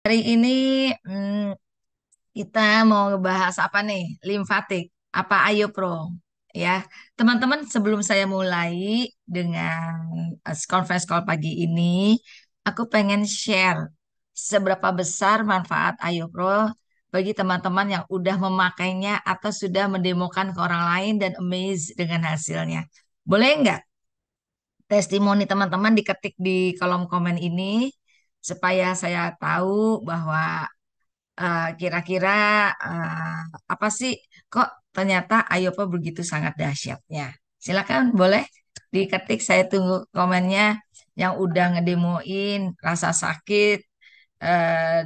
Hari ini hmm, kita mau ngebahas apa nih? Limfatik. Apa Ayo Pro? Ya, teman-teman, sebelum saya mulai dengan conference call pagi ini, aku pengen share seberapa besar manfaat Ayo Pro bagi teman-teman yang udah memakainya atau sudah mendemokan ke orang lain dan amazed dengan hasilnya. Boleh nggak testimoni teman-teman diketik di kolom komen ini supaya saya tahu bahwa kira-kira eh, apa sih kok ternyata Ayopa begitu sangat dahsyatnya. Silakan boleh diketik, saya tunggu komennya yang udah ngedemoin rasa sakit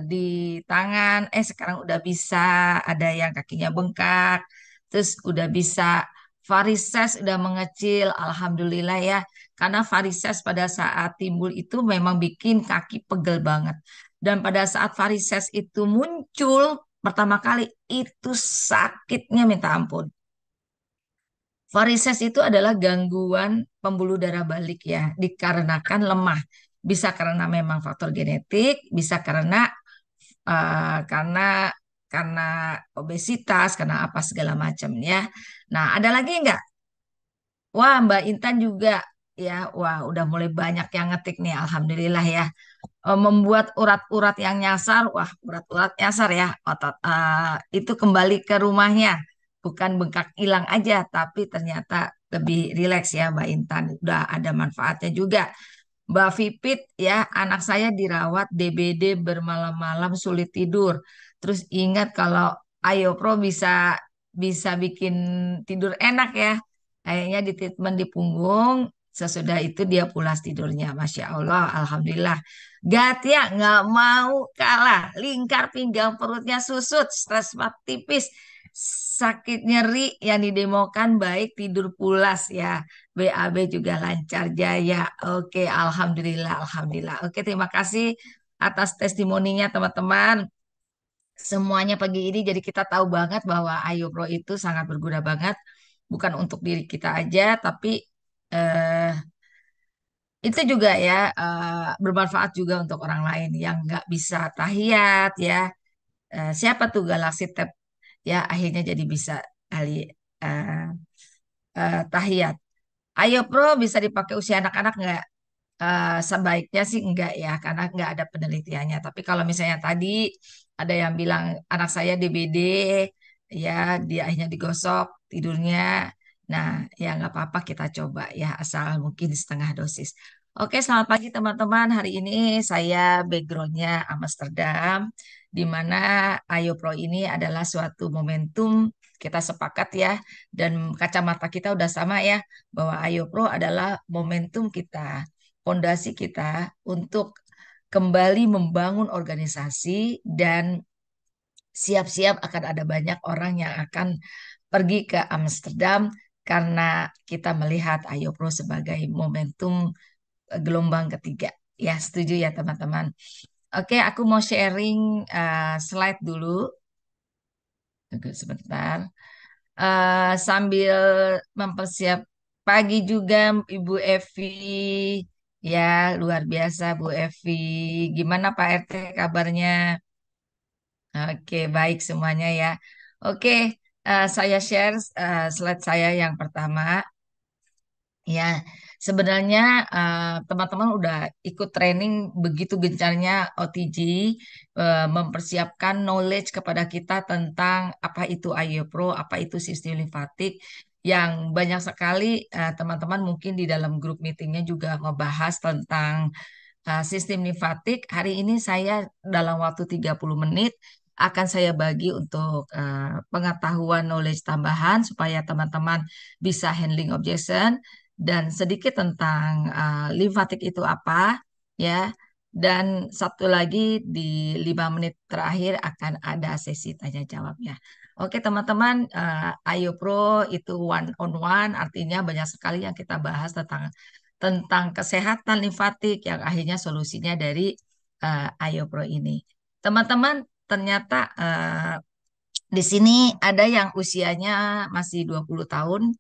di tangan, sekarang udah bisa, ada yang kakinya bengkak, terus udah bisa varises udah mengecil, alhamdulillah ya. Karena varises pada saat timbul itu memang bikin kaki pegel banget. Dan pada saat varises itu muncul pertama kali itu sakitnya minta ampun. Varises itu adalah gangguan pembuluh darah balik ya, dikarenakan lemah. Bisa karena memang faktor genetik, bisa karena karena obesitas, karena apa segala macam ya. Nah, ada lagi nggak? Wah, Mbak Intan juga ya. Wah, udah mulai banyak yang ngetik nih, alhamdulillah ya. Membuat urat-urat yang nyasar, wah, urat-urat nyasar ya, otot itu kembali ke rumahnya, bukan bengkak hilang aja, tapi ternyata lebih rileks ya, Mbak Intan. Udah ada manfaatnya juga. Mbak Vipit ya, anak saya dirawat DBD bermalam-malam sulit tidur. Terus ingat kalau Ayo Pro bisa bisa bikin tidur enak ya. Kayaknya di treatment di punggung, sesudah itu dia pulas tidurnya. Masya Allah, Alhamdulillah. Gatia nggak mau kalah. Lingkar pinggang perutnya susut, stres tipis, sakit nyeri yang didemokan baik tidur pulas ya. BAB juga lancar jaya. Oke, alhamdulillah, alhamdulillah. Oke, terima kasih atas testimoninya teman-teman. Semuanya pagi ini jadi kita tahu banget bahwa Ayo Pro itu sangat berguna banget, bukan untuk diri kita aja, tapi eh, itu juga ya bermanfaat juga untuk orang lain yang nggak bisa tahiyat ya. Siapa tuh Galaxy Tab ya akhirnya jadi bisa kali eh, tahiyat. Ayo Pro bisa dipakai usia anak-anak nggak? Sebaiknya sih enggak ya, karena enggak ada penelitiannya. Tapi kalau misalnya tadi ada yang bilang anak saya DBD, ya dia akhirnya digosok tidurnya. Nah, ya nggak apa-apa kita coba ya, asal mungkin setengah dosis. Oke, selamat pagi teman-teman. Hari ini saya backgroundnya Amsterdam, di mana Ayo Pro ini adalah suatu momentum kita sepakat ya, dan kacamata kita udah sama ya, bahwa Ayo Pro adalah momentum kita, fondasi kita untuk kembali membangun organisasi dan siap-siap akan ada banyak orang yang akan pergi ke Amsterdam karena kita melihat Ayo Pro sebagai momentum gelombang ketiga. Ya, setuju ya teman-teman. Oke, aku mau sharing slide dulu. Tunggu sebentar. Sambil mempersiap pagi juga Ibu Evi. Ya, luar biasa Bu Evi. Gimana Pak RT kabarnya? Oke, baik semuanya ya. Oke, saya share slide saya yang pertama. Ya, sebenarnya teman-teman udah ikut training begitu gencarnya OTG, mempersiapkan knowledge kepada kita tentang apa itu IO Pro, apa itu sistem limfatik, yang banyak sekali teman-teman mungkin di dalam grup meetingnya juga membahas tentang sistem limfatik. Hari ini saya dalam waktu 30 menit akan saya bagi untuk pengetahuan knowledge tambahan supaya teman-teman bisa handling objection dan sedikit tentang limfatik itu apa ya. Dan satu lagi di 5 menit terakhir akan ada sesi tanya jawabnya. Oke teman-teman, Ayo Pro itu one on one, artinya banyak sekali yang kita bahas tentang kesehatan limfatik yang akhirnya solusinya dari Ayo Pro ini. Teman-teman, ternyata di sini ada yang usianya masih 20 tahun.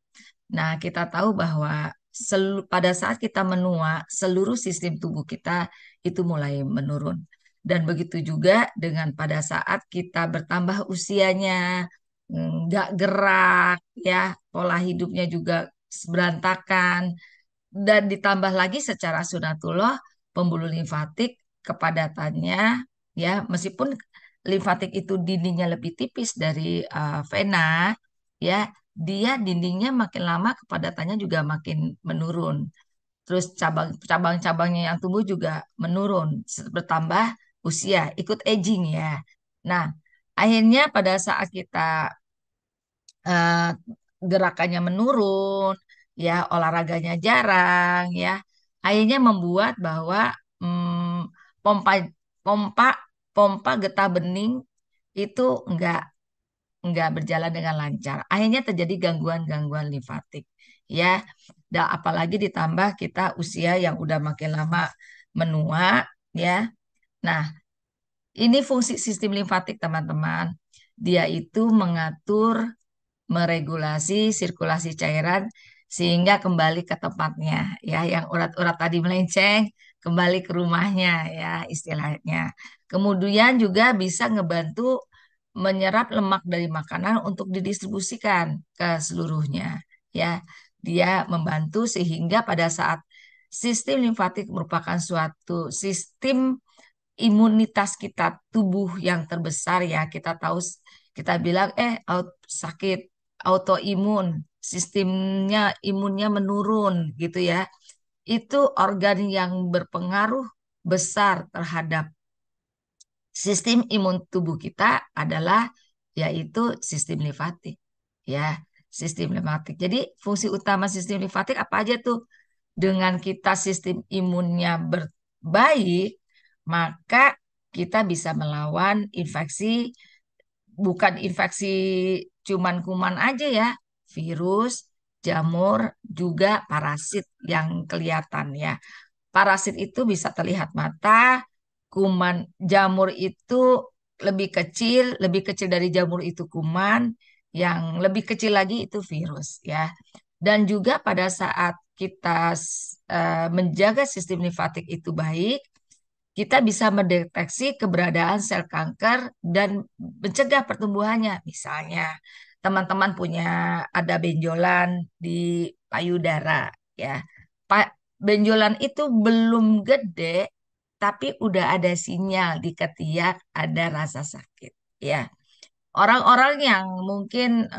Nah, kita tahu bahwa pada saat kita menua, seluruh sistem tubuh kita itu mulai menurun. Dan begitu juga dengan pada saat kita bertambah usianya, nggak gerak, ya, pola hidupnya juga berantakan, dan ditambah lagi secara sunatullah pembuluh limfatik kepadatannya, ya, meskipun limfatik itu dindingnya lebih tipis dari vena, ya, dia dindingnya makin lama kepadatannya juga makin menurun. Terus cabang-cabangnya yang tumbuh juga menurun bertambah usia, ikut aging ya. Nah, akhirnya pada saat kita eh, gerakannya menurun, ya, olahraganya jarang, ya, akhirnya membuat bahwa pompa pompa pompa getah bening itu enggak nggak berjalan dengan lancar. Akhirnya terjadi gangguan-gangguan limfatik. Ya, dan apalagi ditambah kita usia yang udah makin lama menua, ya. Nah, ini fungsi sistem limfatik, teman-teman. Dia itu mengatur, meregulasi sirkulasi cairan sehingga kembali ke tempatnya, ya, yang urat-urat tadi melenceng kembali ke rumahnya, ya, istilahnya. Kemudian juga bisa ngebantu menyerap lemak dari makanan untuk didistribusikan ke seluruhnya, ya. Dia membantu sehingga pada saat sistem limfatik merupakan suatu sistem imunitas kita tubuh yang terbesar, ya, kita tahu, kita bilang sakit autoimun, sistemnya imunnya menurun gitu ya. Itu organ yang berpengaruh besar terhadap sistem imun tubuh kita adalah yaitu sistem limfatik, ya, sistem limfatik. Jadi fungsi utama sistem limfatik apa aja tuh? Dengan kita sistem imunnya baik, maka kita bisa melawan infeksi, bukan infeksi cuman kuman aja ya, virus, jamur, juga parasit yang kelihatan, ya. Parasit itu bisa terlihat mata, kuman jamur itu lebih kecil dari jamur itu kuman, yang lebih kecil lagi itu virus, ya. Dan juga pada saat kita menjaga sistem limfatik itu baik, kita bisa mendeteksi keberadaan sel kanker dan mencegah pertumbuhannya. Misalnya, teman-teman punya ada benjolan di payudara, ya. Pak, benjolan itu belum gede, tapi udah ada sinyal di ketiak ada rasa sakit, ya. Orang-orang yang mungkin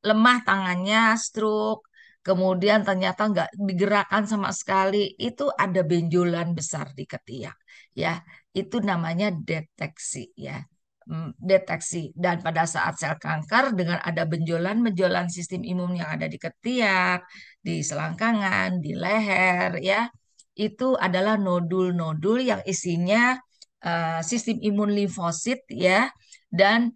lemah tangannya, stroke, kemudian ternyata nggak digerakkan sama sekali, itu ada benjolan besar di ketiak, ya. Itu namanya deteksi, ya. Deteksi. Dan pada saat sel kanker dengan ada benjolan-benjolan sistem imun yang ada di ketiak, di selangkangan, di leher, ya, itu adalah nodul-nodul yang isinya sistem imun limfosit, ya, dan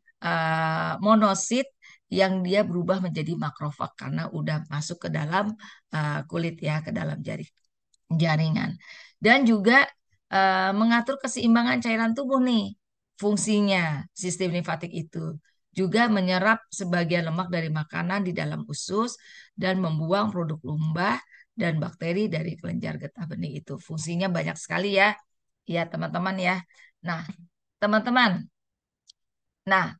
monosit yang dia berubah menjadi makrofag karena udah masuk ke dalam kulit, ya, ke dalam jaringan. Dan juga mengatur keseimbangan cairan tubuh nih, fungsinya sistem limfatik itu. Juga menyerap sebagian lemak dari makanan di dalam usus dan membuang produk limbah dan bakteri dari kelenjar getah bening itu. Fungsinya banyak sekali, ya. Ya, teman-teman, ya. Nah, teman-teman. Nah,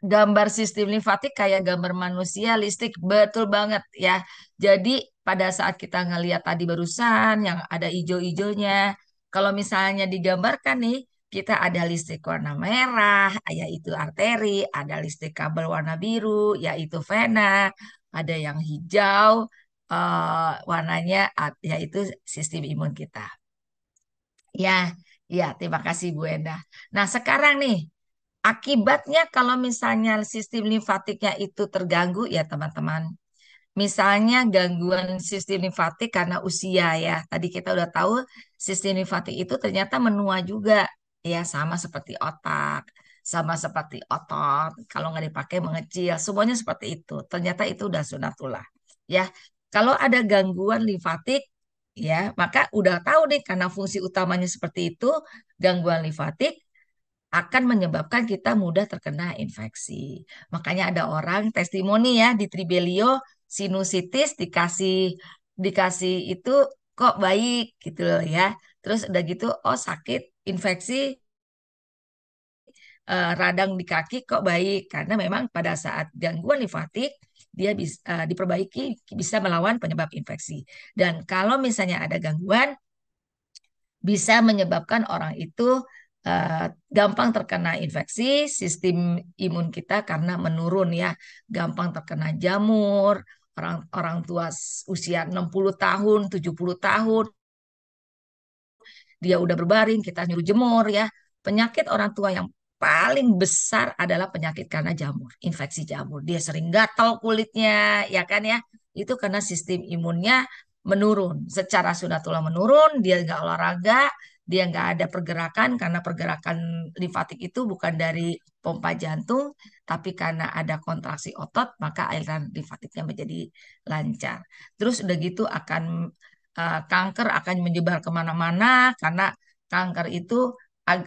gambar sistem limfatik kayak gambar manusia listrik, betul banget, ya. Jadi pada saat kita ngelihat tadi barusan yang ada ijo-ijonya, kalau misalnya digambarkan nih, kita ada listrik warna merah, yaitu arteri, ada listrik kabel warna biru, yaitu vena, ada yang hijau, warnanya yaitu sistem imun kita. Ya, ya, terima kasih Bu Enda. Nah, sekarang nih, akibatnya kalau misalnya sistem limfatiknya itu terganggu, ya, teman-teman. Misalnya gangguan sistem limfatik karena usia, ya. Tadi kita udah tahu sistem limfatik itu ternyata menua juga, ya, sama seperti otak, sama seperti otot. Kalau nggak dipakai mengecil, semuanya seperti itu. Ternyata itu udah sunatullah, ya. Kalau ada gangguan limfatik, ya, maka udah tahu deh karena fungsi utamanya seperti itu, gangguan limfatik akan menyebabkan kita mudah terkena infeksi. Makanya ada orang testimoni, ya, di Tribelio sinusitis dikasih dikasih itu kok baik gitu loh, ya. Terus udah gitu, oh, sakit infeksi radang di kaki kok baik karena memang pada saat gangguan limfatik dia bisa diperbaiki bisa melawan penyebab infeksi. Dan kalau misalnya ada gangguan bisa menyebabkan orang itu gampang terkena infeksi, sistem imun kita karena menurun ya, gampang terkena jamur, orang orang tua usia 60 tahun, 70 tahun dia udah berbaring, kita nyuruh jemur ya. Penyakit orang tua yang paling besar adalah penyakit karena jamur, infeksi jamur. Dia sering gatal kulitnya, ya kan ya. Itu karena sistem imunnya menurun. Secara sunatullah menurun, dia nggak olahraga, dia nggak ada pergerakan karena pergerakan limfatik itu bukan dari pompa jantung, tapi karena ada kontraksi otot, maka aliran limfatiknya menjadi lancar. Terus udah gitu akan kanker akan menyebar kemana-mana karena kanker itu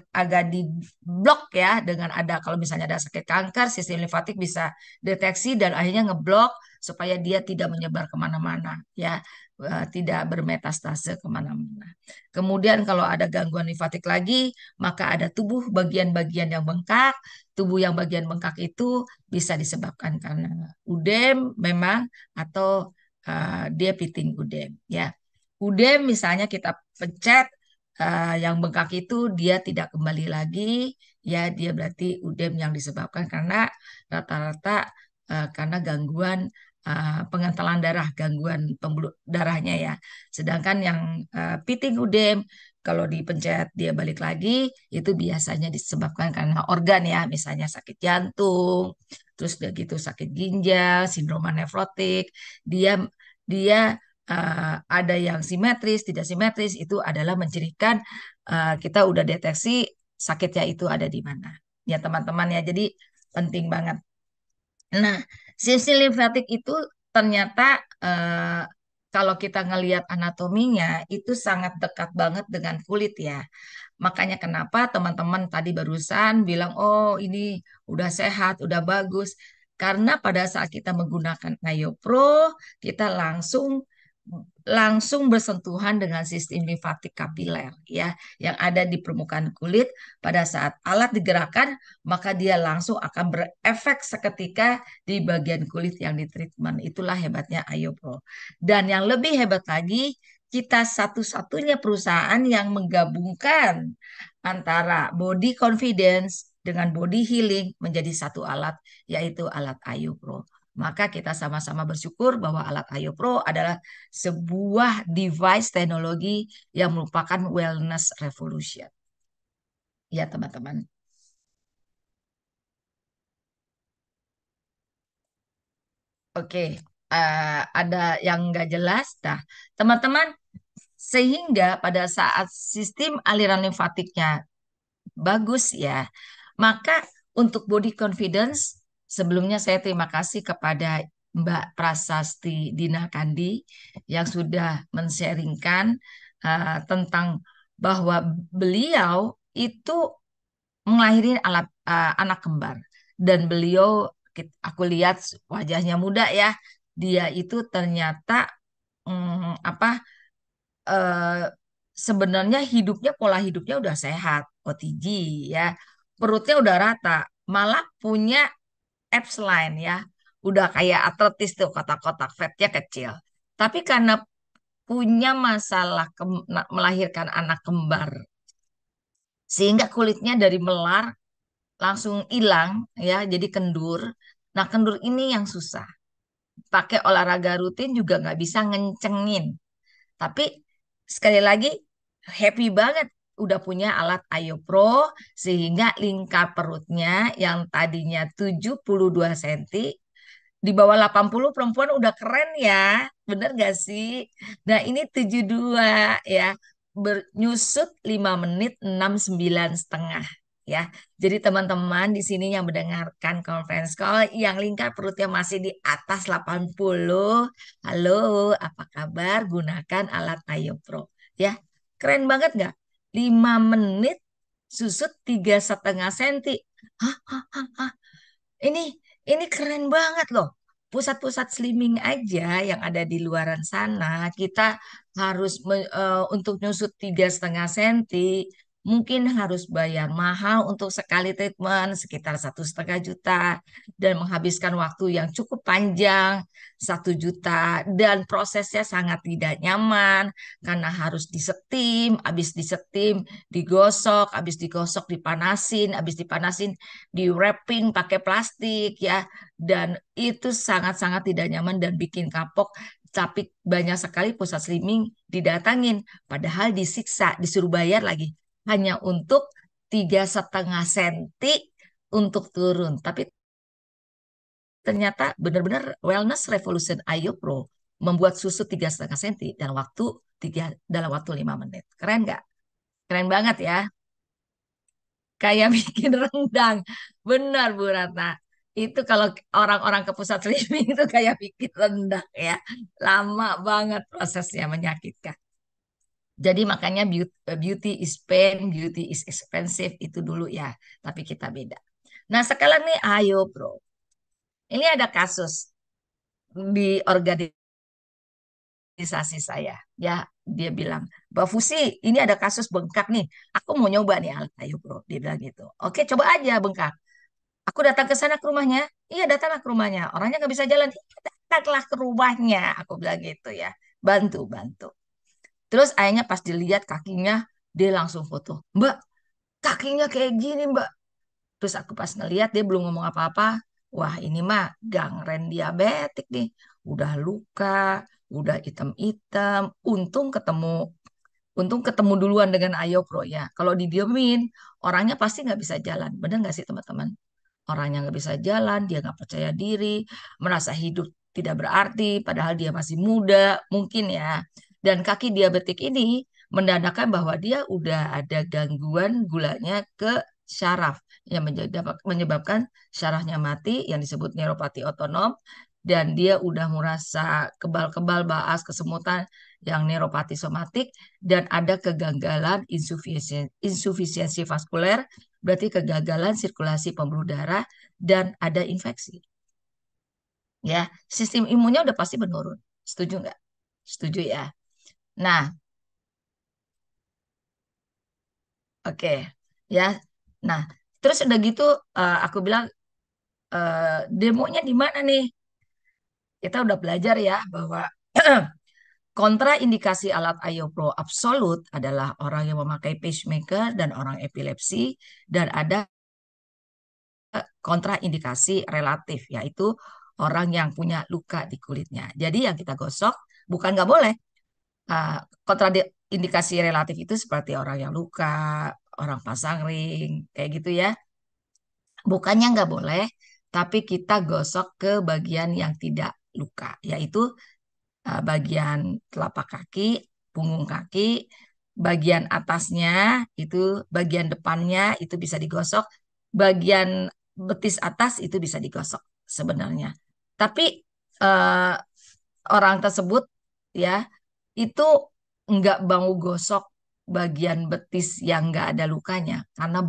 agak di blok ya dengan ada kalau misalnya ada sakit kanker sistem limfatik bisa deteksi dan akhirnya ngeblok supaya dia tidak menyebar kemana-mana ya, tidak bermetastase kemana-mana. Kemudian kalau ada gangguan limfatik lagi maka ada tubuh bagian-bagian yang bengkak. Tubuh yang bagian bengkak itu bisa disebabkan karena udem memang atau dia piting udem ya. Udem misalnya kita pencet yang bengkak itu dia tidak kembali lagi ya dia berarti udem yang disebabkan karena rata-rata karena gangguan pengentalan darah, gangguan pembuluh darahnya ya. Sedangkan yang piting udem kalau dipencet dia balik lagi itu biasanya disebabkan karena organ ya, misalnya sakit jantung, terus udah gitu sakit ginjal, sindroma nefrotik, dia dia ada yang simetris, tidak simetris, itu adalah mencirikan kita udah deteksi sakitnya itu ada di mana. Ya teman-teman ya, jadi penting banget. Nah, sisi limfatik itu ternyata eh, kalau kita ngelihat anatominya itu sangat dekat banget dengan kulit ya. Makanya kenapa teman-teman tadi barusan bilang, oh ini udah sehat, udah bagus. Karena pada saat kita menggunakan Ayo Pro, kita langsung langsung bersentuhan dengan sistem limfatik kapiler ya yang ada di permukaan kulit. Pada saat alat digerakkan maka dia langsung akan berefek seketika di bagian kulit yang ditreatment. Itulah hebatnya Ayo Pro. Dan yang lebih hebat lagi, kita satu-satunya perusahaan yang menggabungkan antara body confidence dengan body healing menjadi satu alat, yaitu alat Ayo Pro. Maka kita sama-sama bersyukur bahwa alat Ayo Pro adalah sebuah device teknologi yang merupakan wellness revolution. Ya, teman-teman. Oke, ada yang nggak jelas. Nah, teman-teman, sehingga pada saat sistem aliran limfatiknya bagus ya, maka untuk body confidence, sebelumnya saya terima kasih kepada Mbak Prasasti Dina Kandi yang sudah men-sharingkan tentang bahwa beliau itu ngelahirin anak kembar dan beliau aku lihat wajahnya muda ya, dia itu ternyata apa eh, sebenarnya hidupnya pola hidupnya udah sehat, OTG ya, perutnya udah rata, malah punya abs line ya, udah kayak atletis tuh kotak-kotak fatnya kecil. Tapi karena punya masalah melahirkan anak kembar, sehingga kulitnya dari melar langsung hilang ya, jadi kendur. Nah, kendur ini yang susah. Pakai olahraga rutin juga nggak bisa ngencengin. Tapi sekali lagi happy banget udah punya alat Ayo Pro sehingga lingkar perutnya yang tadinya 72 cm di bawah 80 perempuan udah keren ya. Bener gak sih? Nah, ini 72 ya. Bernyusut 5 menit 69,5 ya. Jadi teman-teman di sini yang mendengarkan conference call yang lingkar perutnya masih di atas 80, halo, apa kabar? Gunakan alat Ayo Pro ya. Keren banget nggak? 5 menit susut 3,5 senti. Hah, hah, hah, hah. Ini ini keren banget loh. Pusat-pusat slimming aja yang ada di luaran sana, kita harus untuk nyusut 3,5 senti. mungkin harus bayar mahal untuk sekali treatment sekitar 1,5 juta dan menghabiskan waktu yang cukup panjang 1 juta dan prosesnya sangat tidak nyaman karena harus disetim, habis disetim digosok, habis digosok dipanasin, habis dipanasin di wrapping pakai plastik ya, dan itu sangat-sangat tidak nyaman dan bikin kapok. Tapi banyak sekali pusat slimming didatangin, padahal disiksa, disuruh bayar lagi hanya untuk 3,5 senti untuk turun. Tapi ternyata benar-benar wellness revolution Ayo Pro membuat susu 3,5 senti dalam waktu 5 menit. Keren nggak? Keren banget ya. Kayak bikin rendang. Benar Bu Ratna. Itu kalau orang-orang ke pusat slimming itu kayak bikin rendang ya. Lama banget prosesnya, menyakitkan. Jadi makanya beauty is pain, beauty is expensive itu dulu ya. Tapi kita beda. Nah sekarang nih ayo bro. Ini ada kasus di organisasi saya. Ya dia bilang, Mbak Fusi ini ada kasus bengkak nih. Aku mau nyoba nih alat ayo bro. Dia bilang gitu. Oke coba aja bengkak. Aku datang ke sana ke rumahnya. Iya datanglah ke rumahnya. Orangnya nggak bisa jalan. Iya datanglah ke rumahnya. Aku bilang gitu ya. Bantu, bantu. Terus akhirnya pas dilihat kakinya, dia langsung foto. Mbak, kakinya kayak gini, Mbak. Terus aku pas ngeliat, dia belum ngomong apa-apa. Wah, ini mah gangren diabetik nih. Udah luka, udah hitam-hitam. Untung ketemu duluan dengan Ayo Pro ya. Kalau didiemin, orangnya pasti nggak bisa jalan. Bener nggak sih teman-teman? Orangnya nggak bisa jalan, dia nggak percaya diri, merasa hidup tidak berarti, padahal dia masih muda, mungkin ya. Dan kaki diabetik ini menandakan bahwa dia udah ada gangguan gulanya ke syaraf yang menyebabkan syarafnya mati yang disebut neuropati otonom, dan dia udah merasa kebal-kebal, baas, kesemutan yang neuropati somatik, dan ada kegagalan insufisiensi vaskuler. Berarti kegagalan sirkulasi pembuluh darah dan ada infeksi. Ya, sistem imunnya udah pasti menurun. Setuju nggak? Setuju ya. Nah, oke. Ya. Nah, terus udah gitu aku bilang demonya di mana nih? Kita udah belajar ya bahwa kontraindikasi alat Ayo Pro absolut adalah orang yang memakai pacemaker dan orang epilepsi, dan ada kontraindikasi relatif, yaitu orang yang punya luka di kulitnya. Jadi yang kita gosok bukan nggak boleh. Kontraindikasi relatif itu seperti orang yang luka, orang pasang ring, kayak gitu ya. Bukannya nggak boleh, tapi kita gosok ke bagian yang tidak luka, yaitu bagian telapak kaki, punggung kaki, bagian atasnya itu, bagian depannya itu bisa digosok, bagian betis atas itu bisa digosok sebenarnya. Tapi eh, orang tersebut ya itu nggak mau gosok bagian betis yang nggak ada lukanya karena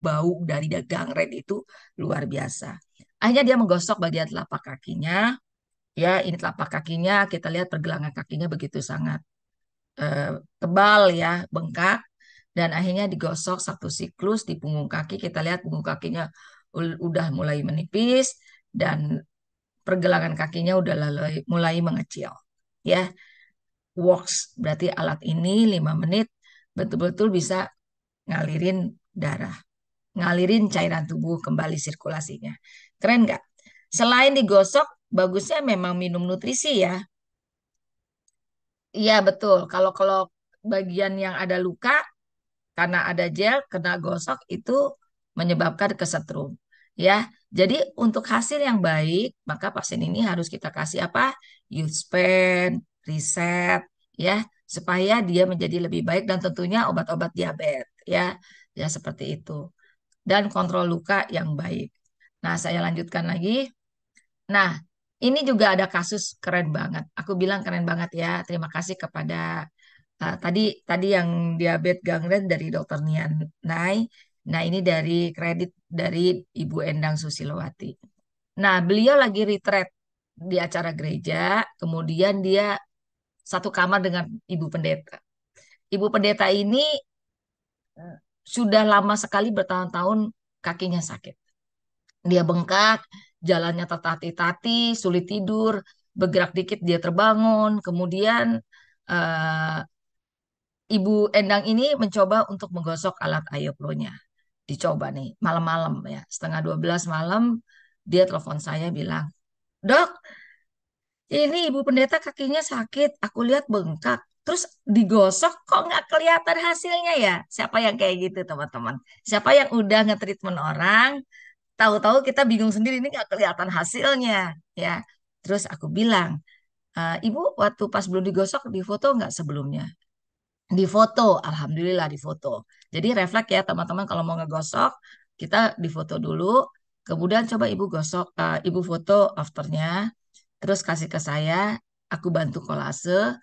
bau dari dagang red itu luar biasa. Akhirnya dia menggosok bagian telapak kakinya. Ya, ini telapak kakinya, kita lihat pergelangan kakinya begitu sangat eh, tebal ya, bengkak. Dan akhirnya digosok satu siklus di punggung kaki. Kita lihat punggung kakinya udah mulai menipis dan pergelangan kakinya udah mulai mengecil. Ya, works. Berarti alat ini 5 menit betul-betul bisa ngalirin darah, ngalirin cairan tubuh kembali sirkulasinya. Keren nggak? Selain digosok, bagusnya memang minum nutrisi ya. Iya betul. Kalau kalau bagian yang ada luka karena ada gel kena gosok itu menyebabkan kesetrum. Ya, jadi untuk hasil yang baik maka pasien ini harus kita kasih apa? Use pen, reset, ya, supaya dia menjadi lebih baik dan tentunya obat-obat diabetes, ya, ya seperti itu. Dan kontrol luka yang baik. Nah, saya lanjutkan lagi. Nah, ini juga ada kasus keren banget. Aku bilang keren banget ya. Terima kasih kepada tadi tadi yang diabetes gangren dari Dokter Nian Nai. Nah, ini dari kredit dari Ibu Endang Susilowati. Nah, beliau lagi retreat di acara gereja, kemudian dia satu kamar dengan Ibu Pendeta. Ibu Pendeta ini sudah lama sekali bertahun-tahun kakinya sakit. Dia bengkak, jalannya tertatih-tatih, sulit tidur, bergerak dikit dia terbangun. Kemudian eh, Ibu Endang ini mencoba untuk menggosok alat ayoplonya. Dicoba nih malam-malam ya, setengah 12 malam dia telepon saya bilang, "Dok, ini Ibu Pendeta kakinya sakit, aku lihat bengkak. Terus digosok kok nggak kelihatan hasilnya ya?" Siapa yang kayak gitu teman-teman? Siapa yang udah nge-treatment orang, tahu-tahu kita bingung sendiri ini nggak kelihatan hasilnya ya. Terus aku bilang, Ibu waktu pas belum digosok di foto nggak sebelumnya? Di foto, alhamdulillah di foto. Jadi refleks ya teman-teman kalau mau ngegosok, kita di foto dulu, kemudian coba ibu gosok, ibu foto afternya, terus kasih ke saya, aku bantu kolase,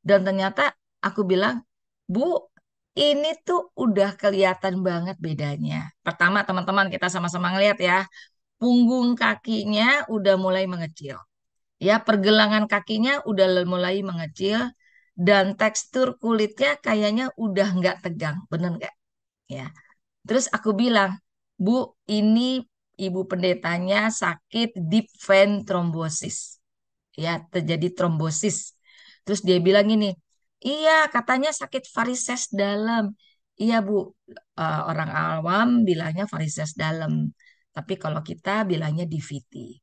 dan ternyata aku bilang, Bu, ini tuh udah kelihatan banget bedanya. Pertama teman-teman kita sama-sama ngeliat ya, punggung kakinya udah mulai mengecil. Ya, pergelangan kakinya udah mulai mengecil dan tekstur kulitnya kayaknya udah nggak tegang, bener nggak? Ya. Terus aku bilang, Bu, ini ibu pendetanya sakit deep vein thrombosis. Ya, terjadi trombosis. Terus dia bilang ini, iya katanya sakit varises dalam. Iya Bu, orang awam bilangnya varises dalam. Tapi kalau kita bilangnya DVT.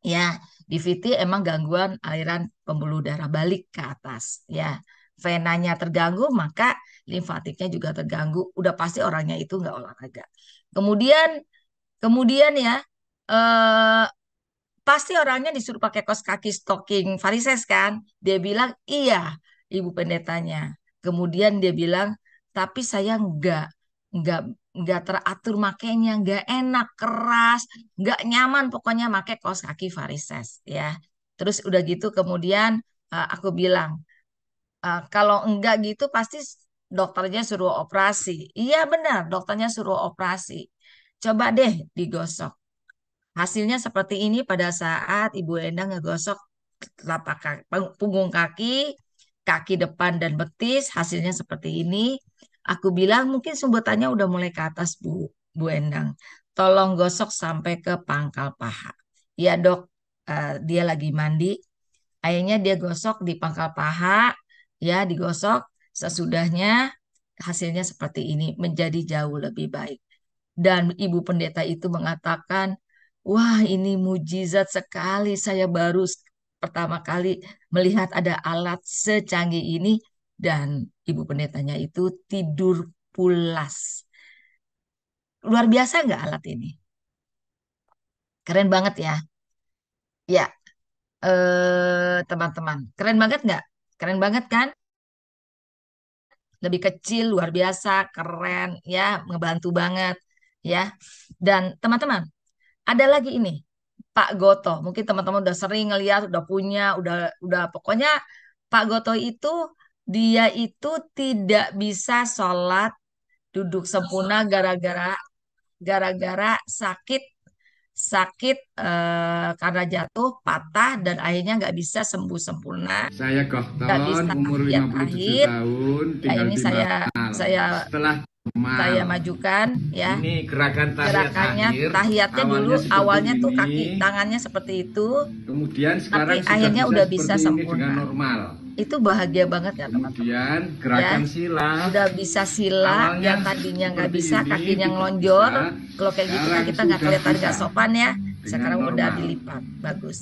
Ya, DVT emang gangguan aliran pembuluh darah balik ke atas. Ya, venanya terganggu, maka limfatiknya juga terganggu. Udah pasti orangnya itu nggak olahraga. Kemudian, kemudian ya, eh, pasti orangnya disuruh pakai kaos kaki stocking varises kan? Dia bilang, iya, ibu pendetanya. Kemudian dia bilang, tapi saya nggak, nggak teratur makainya, nggak enak, keras, nggak nyaman, pokoknya pakai kaos kaki varises ya. Terus udah gitu, kemudian aku bilang, kalau enggak gitu pasti dokternya suruh operasi. Iya benar, dokternya suruh operasi. Coba deh digosok. Hasilnya seperti ini pada saat Ibu Endang ngegosok telapak kaki, punggung kaki, kaki depan dan betis, hasilnya seperti ini. Aku bilang mungkin sumbetannya udah mulai ke atas Bu Endang. Tolong gosok sampai ke pangkal paha. Ya dok, dia lagi mandi. Akhirnya dia gosok di pangkal paha, ya digosok. Sesudahnya hasilnya seperti ini, menjadi jauh lebih baik. Dan ibu pendeta itu mengatakan, wah ini mujizat sekali. Saya baru pertama kali melihat ada alat secanggih ini. Dan ibu pendetanya itu tidur pulas. Luar biasa nggak alat ini? Keren banget ya. Ya, teman-teman. Keren banget nggak? Keren banget kan? Lebih kecil, luar biasa, keren, ya, ngebantu banget. Ya, dan teman-teman, ada lagi ini. Pak Goto. Mungkin teman-teman udah sering ngeliat, udah punya, udah pokoknya Pak Goto itu dia itu tidak bisa sholat duduk sempurna gara-gara sakit sakit karena jatuh patah dan akhirnya nggak bisa sembuh sempurna, Saya nggak Gohton, bisa umur tahiyat 57 akhir. tahun, Ya tinggal ini di Mal. saya Setelah saya Mal, majukan ya. ini gerakan tahiyat Gerakannya akhir, tahiyatnya dulu awalnya seperti awalnya tuh ini, kaki tangannya seperti itu, kemudian tapi sekarang sudah akhirnya bisa udah bisa seperti ini dengan sempurna. normal. Itu bahagia banget ya teman-teman. Kemudian Ya, gerakan sila, udah bisa sila awalnya yang tadinya nggak seperti bisa, ini, kakinya tidak ngelonjor. bisa, Kalau kayak gitu kan sekarang kita nggak sudah kelihatan bisa nggak sopan ya. dengan Sekarang udah normal. dilipat, bagus.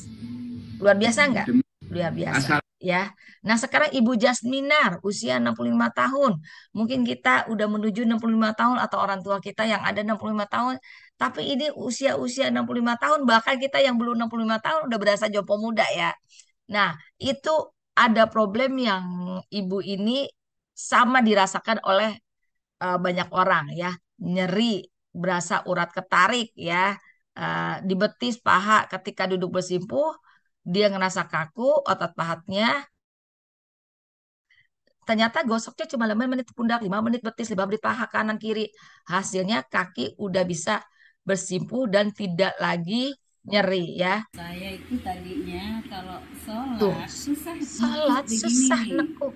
Luar biasa nggak? Demi Luar biasa. asal Ya. Nah, sekarang Ibu Jasminar, usia 65 tahun. Mungkin kita udah menuju 65 tahun atau orang tua kita yang ada 65 tahun. Tapi ini usia-usia 65 tahun, bahkan kita yang belum 65 tahun udah berasa jompo muda ya. Nah, itu ada problem yang ibu ini sama dirasakan oleh banyak orang ya. Nyeri, berasa urat ketarik ya. Di betis, paha ketika duduk bersimpuh, dia ngerasa kaku, otot pahatnya. Ternyata gosoknya cuma 5 menit pundak, 5 menit betis, 5 menit paha kanan kiri. Hasilnya kaki udah bisa bersimpuh dan tidak lagi nyeri ya. Saya itu tadinya kalau Tuh, sholat susah nekuk salat begini susah nih. nekuk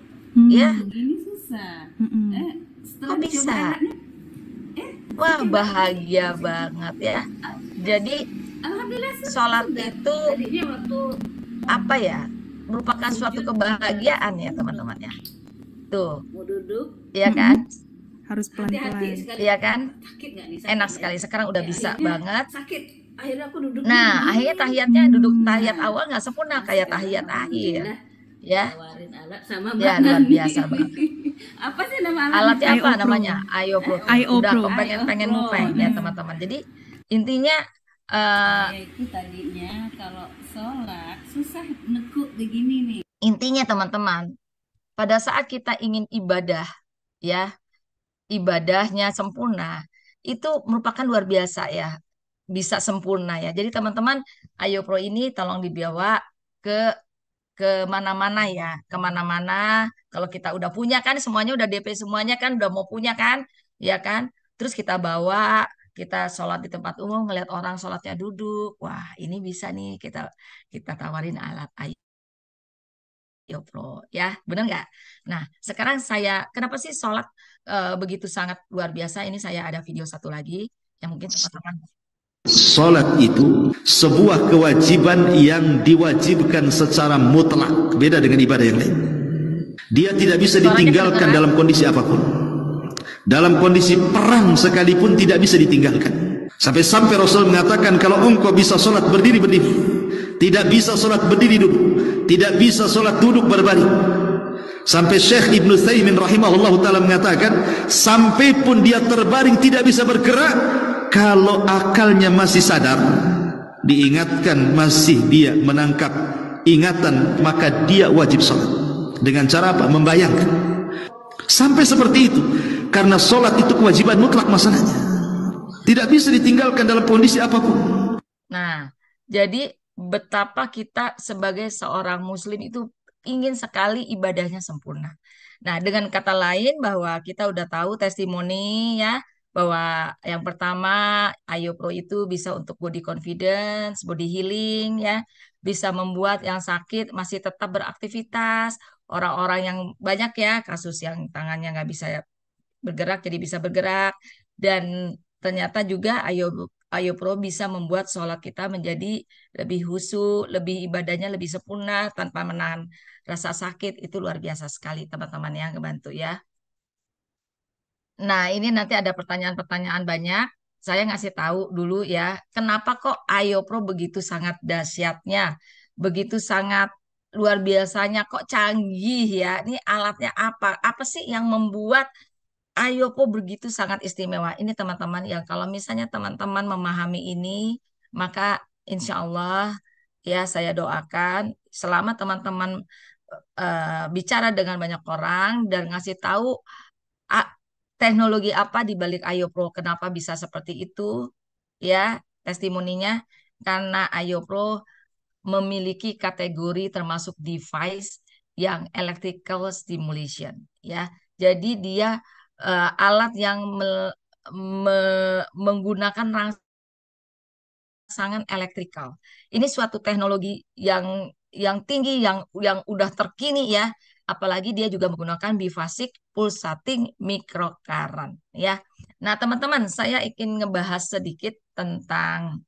ya. Ini susah. Mm-mm. Eh, setelah Kok dicoba bisa? alatnya, Wah, sakit banget. bahagia banget ya. Jadi Alhamdulillah sholat sudah. itu Tadinya waktu apa ya? Merupakan suatu sujud kebahagiaan ya teman-teman ya. Tuh, mau duduk, iya kan? Mm-mm. Harus hati-hati pelan-pelan. sekali. Iya kan? Sakit nggak nih? Sakit Enak nggak sekali. ya? Sekarang udah Ya bisa akhirnya banget. sakit. Akhirnya aku duduknya Nah, begini. akhirnya tahiyatnya duduk tahiyat Nah, awal nggak sempurna nah kayak sekarang tahiyat akhir. alhamdulillah Ya, ditawarin alat sama ya Mbak luar Nani. biasa banget. Apa sih nama alatnya? Alatnya IO apa Pro. namanya? Ayo Pro. IO Udah Pro. kepengen-pengen IO mupeng Pro. ya Nah, teman-teman. Jadi intinya eh, saya itu tadinya kalau sholat susah nekuk begini nih. intinya teman-teman, pada saat kita ingin ibadah ya, ibadahnya sempurna, itu merupakan luar biasa ya, bisa sempurna ya. Jadi teman-teman, Ayo Pro ini tolong dibawa ke mana-mana ya, kemana-mana. Kalau kita udah punya kan, semuanya udah DP semuanya kan, udah mau punya kan, ya kan. Terus kita bawa, kita sholat di tempat umum, ngeliat orang sholatnya duduk. Wah, ini bisa nih kita kita tawarin alat Ayo Pro ya, bener nggak? Nah, sekarang saya, kenapa sih sholat begitu sangat luar biasa? Ini saya ada video satu lagi yang mungkin teman-teman. Salat itu sebuah kewajiban yang diwajibkan secara mutlak, beda dengan ibadah yang lain. Dia tidak bisa Suaranya ditinggalkan kedengeran? dalam kondisi apapun. Dalam kondisi perang sekalipun tidak bisa ditinggalkan. Sampai-sampai Rasul mengatakan, kalau engkau bisa solat berdiri, tidak bisa solat berdiri duduk, tidak bisa solat duduk berbaring. Sampai Syekh Ibn Utsaimin rahimahullah ta'ala mengatakan, sampai pun dia terbaring tidak bisa bergerak, kalau akalnya masih sadar, diingatkan masih dia menangkap ingatan, maka dia wajib sholat. Dengan cara apa? Membayangkan. Sampai seperti itu, karena sholat itu kewajiban mutlak masalahnya, tidak bisa ditinggalkan dalam kondisi apapun. Nah, jadi betapa kita sebagai seorang muslim itu ingin sekali ibadahnya sempurna. Nah, dengan kata lain bahwa kita udah tahu testimoni ya, bahwa yang pertama Ayo Pro itu bisa untuk body confidence, body healing ya, bisa membuat yang sakit masih tetap beraktivitas. Orang-orang yang banyak ya, kasus yang tangannya nggak bisa bergerak jadi bisa bergerak, dan ternyata juga Ayo Pro bisa membuat sholat kita menjadi lebih khusyuk, lebih ibadahnya lebih sempurna tanpa menahan rasa sakit. Itu luar biasa sekali teman-teman yang ngebantu ya. Nah, ini nanti ada pertanyaan-pertanyaan banyak. Saya ngasih tahu dulu ya, kenapa kok Ayo Pro begitu sangat dahsyatnya, begitu sangat luar biasanya, kok canggih ya. Ini alatnya apa? Apa sih yang membuat Ayo Pro begitu sangat istimewa? Ini teman-teman ya, kalau misalnya teman-teman memahami ini, maka insya Allah ya saya doakan selama teman-teman bicara dengan banyak orang dan ngasih tahu a- teknologi apa di balik Ayo Pro, kenapa bisa seperti itu ya testimoninya, karena Ayo Pro memiliki kategori termasuk device yang electrical stimulation ya. Jadi dia alat yang menggunakan rangsangan elektrikal. Ini suatu teknologi yang tinggi, yang udah terkini ya. Apalagi dia juga menggunakan bifasik pulsating microcurrent ya. Nah, teman-teman, saya ingin ngebahas sedikit tentang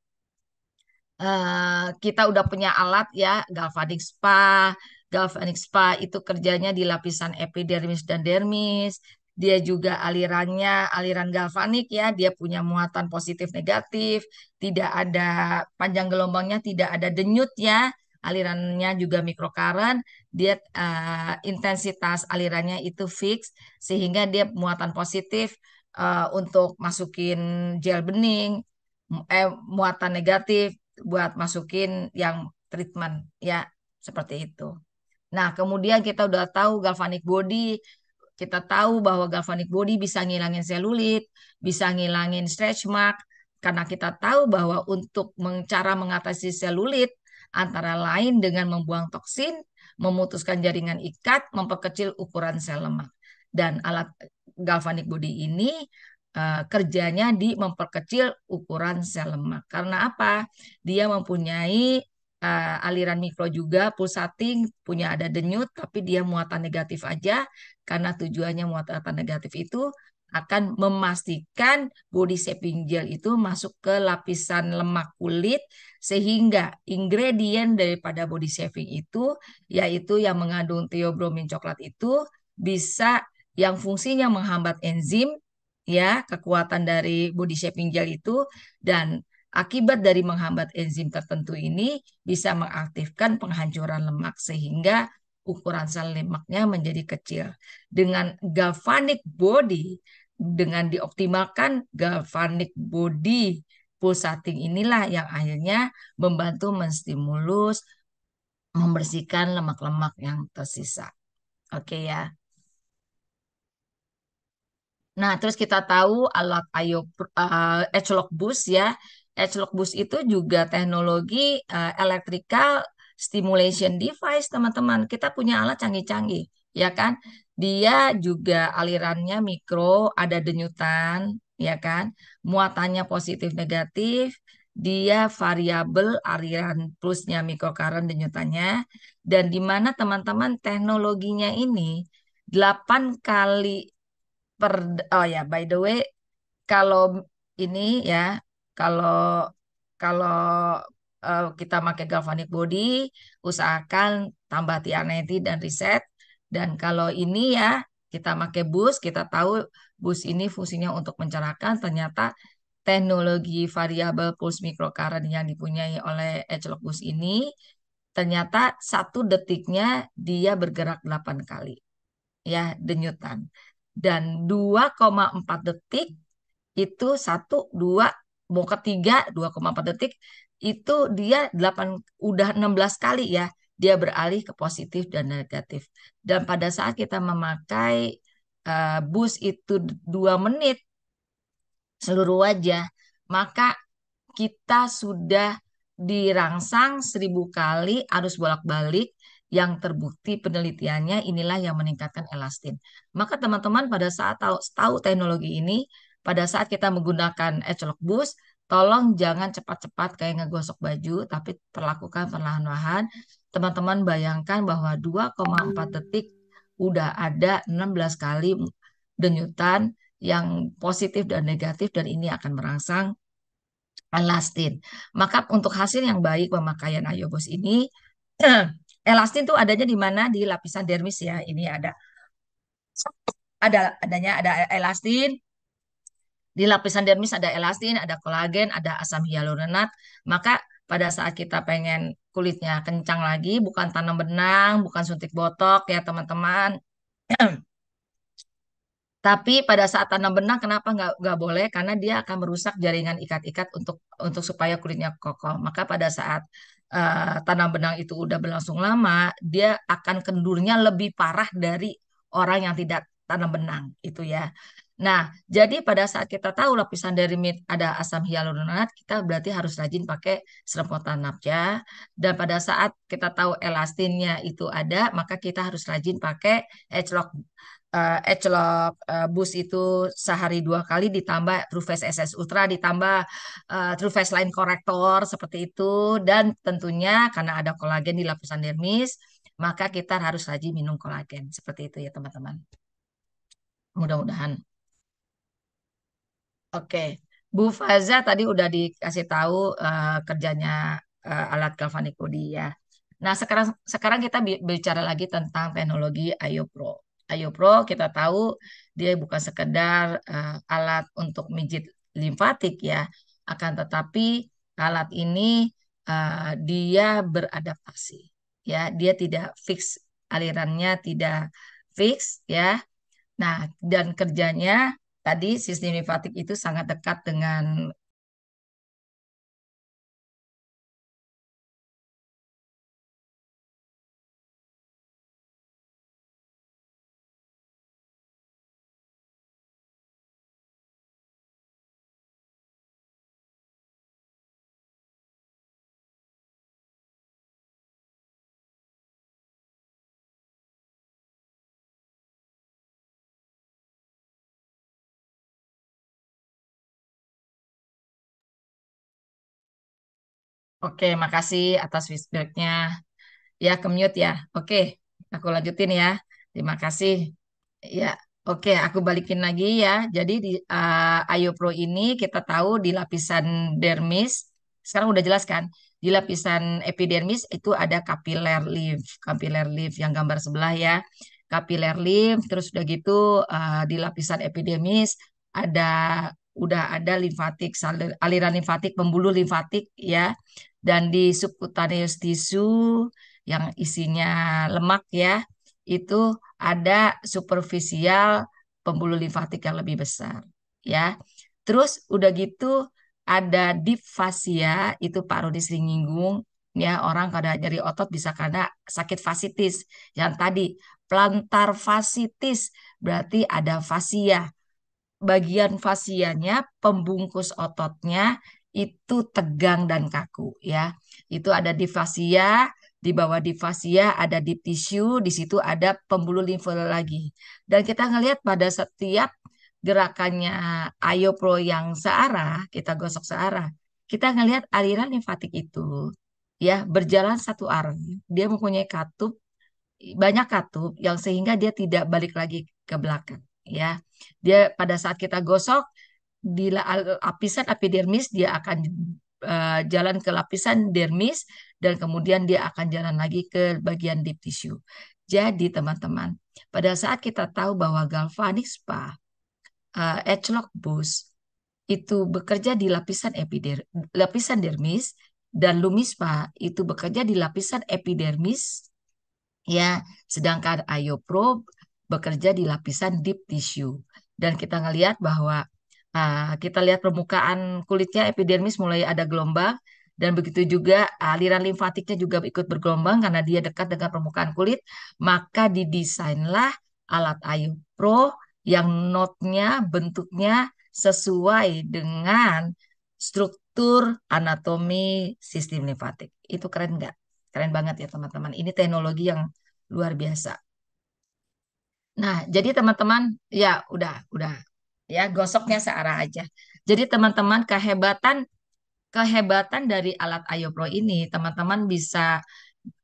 kita udah punya alat ya, galvanic spa. Galvanic spa itu kerjanya di lapisan epidermis dan dermis. Dia juga alirannya aliran galvanik ya, dia punya muatan positif negatif, tidak ada panjang gelombangnya, tidak ada denyut ya. Alirannya juga microcurrent, dia intensitas alirannya itu fix sehingga dia muatan positif untuk masukin gel bening, muatan negatif buat masukin yang treatment ya, seperti itu. Nah, kemudian kita udah tahu galvanic body, kita tahu bahwa galvanic body bisa ngilangin selulit, bisa ngilangin stretch mark, karena kita tahu bahwa untuk cara mengatasi selulit antara lain dengan membuang toksin, memutuskan jaringan ikat, memperkecil ukuran sel lemak. Dan alat galvanic body ini kerjanya di memperkecil ukuran sel lemak. Karena apa? Dia mempunyai aliran mikro juga, pulsating, punya ada denyut, tapi dia muatan negatif aja, karena tujuannya muatan negatif itu akan memastikan body shaping gel itu masuk ke lapisan lemak kulit, sehingga ingredient daripada body shaping itu, yaitu yang mengandung theobromine coklat itu, bisa yang fungsinya menghambat enzim, ya, kekuatan dari body shaping gel itu, dan akibat dari menghambat enzim tertentu ini bisa mengaktifkan penghancuran lemak sehingga ukuran sel lemaknya menjadi kecil. Dengan galvanic body, dengan dioptimalkan galvanic body pulsating inilah yang akhirnya membantu menstimulus membersihkan lemak-lemak yang tersisa. Oke ya. Nah, terus kita tahu alat Edgelog Boost ya. Edgelog Boost itu juga teknologi electrical stimulation device, teman-teman. Kita punya alat canggih-canggih, ya kan? Dia juga alirannya mikro, ada denyutan, ya kan? Muatannya positif negatif, dia variabel aliran plusnya mikrocurrent denyutannya, dan di mana teman-teman teknologinya ini 8 kali per oh ya by the way, kalau ini ya, kalau kalau kita pakai galvanic body, usahakan tambah tianeti dan reset. Dan kalau ini ya, kita pakai bus, kita tahu bus ini fungsinya untuk mencerahkan. Ternyata teknologi variabel pulse microcurrent yang dipunyai oleh Edgelog Bus ini, ternyata 1 detiknya dia bergerak 8 kali, ya, denyutan. Dan 2,4 detik itu satu, dua, mau ketiga 2,4 detik itu dia 8, udah 16 kali ya dia beralih ke positif dan negatif. Dan pada saat kita memakai bus itu 2 menit seluruh wajah, maka kita sudah dirangsang 1.000 kali arus bolak-balik yang terbukti penelitiannya inilah yang meningkatkan elastin. Maka teman-teman pada saat tahu teknologi ini, pada saat kita menggunakan Edgelog Boost, tolong jangan cepat-cepat kayak ngegosok baju, tapi perlakukan perlahan-lahan. Teman-teman bayangkan bahwa 2,4 detik udah ada 16 kali denyutan yang positif dan negatif, dan ini akan merangsang elastin. Maka untuk hasil yang baik pemakaian Ayobos ini, elastin tuh adanya di mana? Di lapisan dermis ya. Ini ada elastin. Di lapisan dermis ada elastin, ada kolagen, ada asam hyaluronat. Maka pada saat kita pengen kulitnya kencang lagi, bukan tanam benang, bukan suntik botok ya teman-teman. Tapi pada saat tanam benang, kenapa nggak boleh? Karena dia akan merusak jaringan ikat-ikat untuk supaya kulitnya kokoh. Maka pada saat tanam benang itu udah berlangsung lama, dia akan kendurnya lebih parah dari orang yang tidak tanam benang itu ya. Nah, jadi pada saat kita tahu lapisan dermit ada asam hyaluronat, kita berarti harus rajin pakai semprotan napja. Dan pada saat kita tahu elastinnya itu ada, maka kita harus rajin pakai Edgelog Boost itu sehari 2 kali, ditambah True Face SS Ultra, ditambah True Face Line Corrector seperti itu. Dan tentunya karena ada kolagen di lapisan dermis, maka kita harus rajin minum kolagen seperti itu ya teman-teman. Mudah-mudahan. Oke, Bu Faza tadi udah dikasih tahu kerjanya alat galvanic body ya. Nah, sekarang sekarang kita bicara lagi tentang teknologi IoPro. IoPro kita tahu dia bukan sekedar alat untuk mijit limfatik ya, akan tetapi alat ini dia beradaptasi ya, dia tidak fix, alirannya tidak fix ya. Nah, dan kerjanya tadi sistem limfatik itu sangat dekat dengan Oke, makasih atas feedbacknya. Ya, commute ya. Oke, aku lanjutin ya. Terima kasih. Ya, oke, aku balikin lagi ya. Jadi di Ayo Pro ini kita tahu di lapisan dermis, sekarang udah jelas kan? Di lapisan epidermis itu ada capillary leaf yang gambar sebelah ya. Capillary leaf, terus udah gitu di lapisan epidermis ada udah ada limfatik, aliran limfatik, pembuluh limfatik ya. Dan di subcutaneous tissue yang isinya lemak ya, itu ada superficial pembuluh limfatik yang lebih besar ya. Terus udah gitu ada deep fascia, itu Pak Rudi sering nyinggung ya, orang kada nyeri otot bisa karena sakit fascitis. Yang tadi plantar fascitis berarti ada fascia. Bagian fasianya, pembungkus ototnya itu tegang dan kaku ya. Itu ada di fasia, di bawah di fasia ada di tisu, di situ ada pembuluh limfa lagi. Dan kita ngelihat pada setiap gerakannya Ayo Pro yang searah, kita gosok searah, kita ngelihat aliran limfatik itu ya berjalan satu arah. Dia mempunyai katup, banyak katup yang sehingga dia tidak balik lagi ke belakang ya. Dia pada saat kita gosok di lapisan epidermis dia akan jalan ke lapisan dermis dan kemudian dia akan jalan lagi ke bagian deep tissue. Jadi teman-teman, pada saat kita tahu bahwa galvanic spa, Edgelock Boost itu bekerja di lapisan dermis dan Lumispa itu bekerja di lapisan epidermis ya, sedangkan IOPro bekerja di lapisan deep tissue. Dan kita ngelihat bahwa kita lihat permukaan kulitnya epidermis mulai ada gelombang dan begitu juga aliran limfatiknya juga ikut bergelombang karena dia dekat dengan permukaan kulit, maka didesainlah alat IOPro yang notnya bentuknya sesuai dengan struktur anatomi sistem limfatik. Itu keren nggak? Keren banget ya teman-teman. Ini teknologi yang luar biasa. Nah, jadi teman-teman, ya udah ya gosoknya searah aja. Jadi teman-teman kehebatan dari alat Ayo Pro ini, teman-teman bisa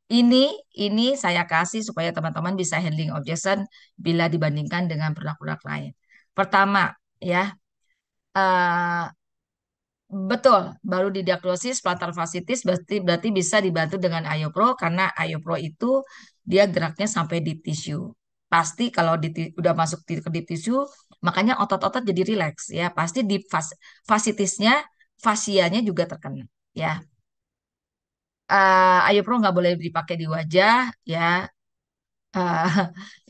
ini ini saya kasih supaya teman-teman bisa handling objection bila dibandingkan dengan produk-produk lain. Pertama, ya eh, betul, baru didiagnosis plantar fasciitis berarti bisa dibantu dengan IOPro karena IOPro itu dia geraknya sampai di tisu. Pasti kalau udah masuk ke di tisu, makanya otot-otot jadi rileks ya. Pasti di fasciitisnya, fasianya juga terkena ya. IOPro nggak boleh dipakai di wajah ya. Eh,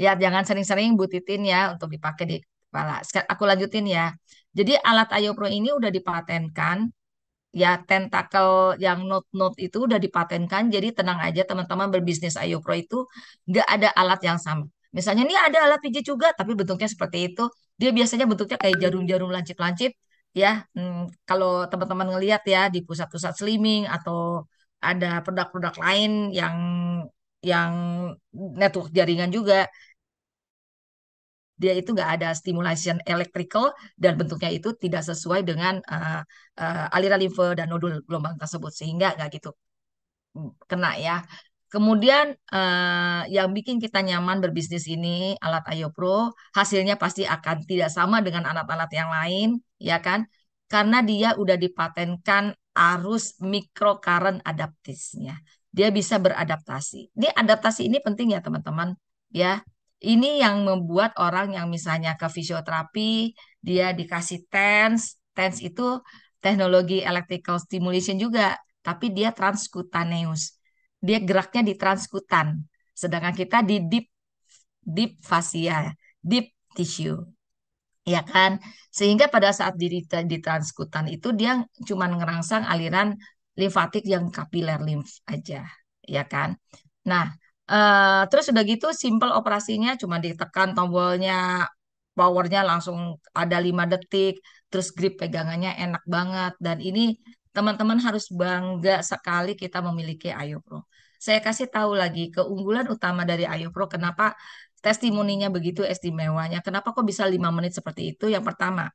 ya jangan sering-sering butitin ya untuk dipakai di kepala. Aku lanjutin ya. Jadi alat IOPro ini udah dipatenkan ya, tentakel yang note-note itu udah dipatenkan. Jadi tenang aja teman-teman berbisnis Ayo Pro itu nggak ada alat yang sama. Misalnya ini ada alat pijit juga tapi bentuknya seperti itu. Dia biasanya bentuknya kayak jarum-jarum lancip-lancip ya. Kalau teman-teman ngelihat ya di pusat-pusat slimming atau ada produk-produk lain yang network jaringan juga, dia itu nggak ada stimulation electrical dan bentuknya itu tidak sesuai dengan aliran limfe dan nodul gelombang tersebut sehingga nggak gitu kena ya. Kemudian yang bikin kita nyaman berbisnis ini alat Ayo Pro hasilnya pasti akan tidak sama dengan alat-alat yang lain ya kan, karena dia udah dipatenkan arus microcurrent adaptisnya. Dia bisa beradaptasi. Ini adaptasi ini penting ya teman-teman ya. Ini yang membuat orang yang misalnya ke fisioterapi, dia dikasih TENS. TENS itu teknologi electrical stimulation juga, tapi dia transkutaneus. Dia geraknya di transkutan. Sedangkan kita di deep fascia, deep tissue. Ya kan? Sehingga pada saat di transkutan itu dia cuma ngerangsang aliran limfatik yang kapiler limf aja, ya kan? Nah, terus udah gitu simple operasinya cuma ditekan tombolnya, powernya langsung ada 5 detik, terus grip pegangannya enak banget dan ini teman-teman harus bangga sekali kita memiliki Ayo Pro. Saya kasih tahu lagi keunggulan utama dari Ayo Pro, kenapa testimoninya begitu istimewanya. Kenapa kok bisa 5 menit seperti itu? Yang pertama,